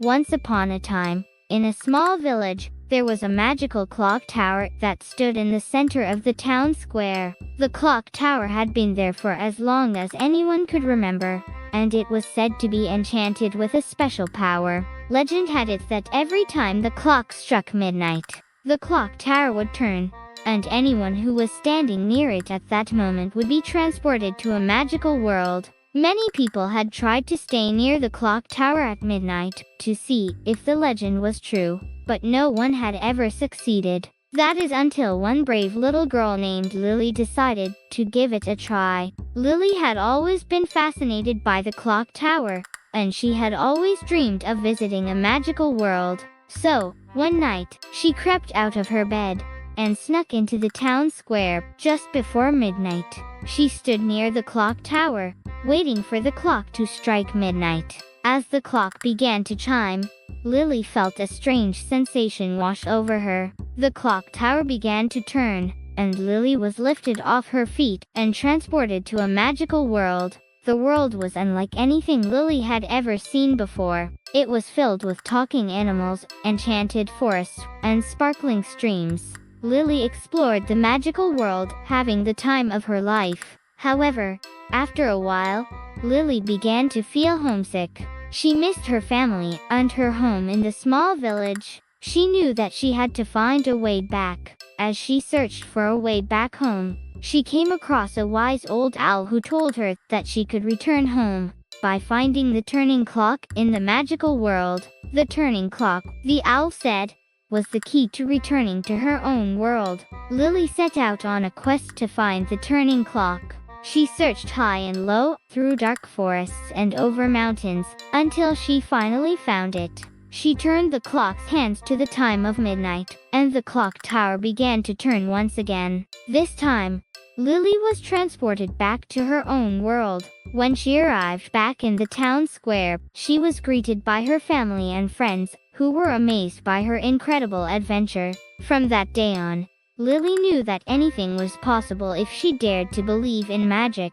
Once upon a time, in a small village, there was a magical clock tower that stood in the center of the town square. The clock tower had been there for as long as anyone could remember, and it was said to be enchanted with a special power. Legend had it that every time the clock struck midnight, the clock tower would turn, and anyone who was standing near it at that moment would be transported to a magical world. Many people had tried to stay near the clock tower at midnight to see if the legend was true, but no one had ever succeeded. That is until one brave little girl named Lily decided to give it a try. Lily had always been fascinated by the clock tower, and she had always dreamed of visiting a magical world. So, one night, she crept out of her bed and snuck into the town square just before midnight. She stood near the clock tower, waiting for the clock to strike midnight. As the clock began to chime, Lily felt a strange sensation wash over her. The clock tower began to turn, and Lily was lifted off her feet and transported to a magical world. The world was unlike anything Lily had ever seen before. It was filled with talking animals, enchanted forests, and sparkling streams. Lily explored the magical world, having the time of her life. However, after a while, Lily began to feel homesick. She missed her family and her home in the small village. She knew that she had to find a way back. As she searched for a way back home, she came across a wise old owl who told her that she could return home by finding the turning clock in the magical world. The turning clock, the owl said, was the key to returning to her own world. Lily set out on a quest to find the turning clock. She searched high and low, through dark forests and over mountains, until she finally found it. She turned the clock's hands to the time of midnight, and the clock tower began to turn once again. This time, Lily was transported back to her own world. When she arrived back in the town square, she was greeted by her family and friends, who were amazed by her incredible adventure. From that day on, Lily knew that anything was possible if she dared to believe in magic.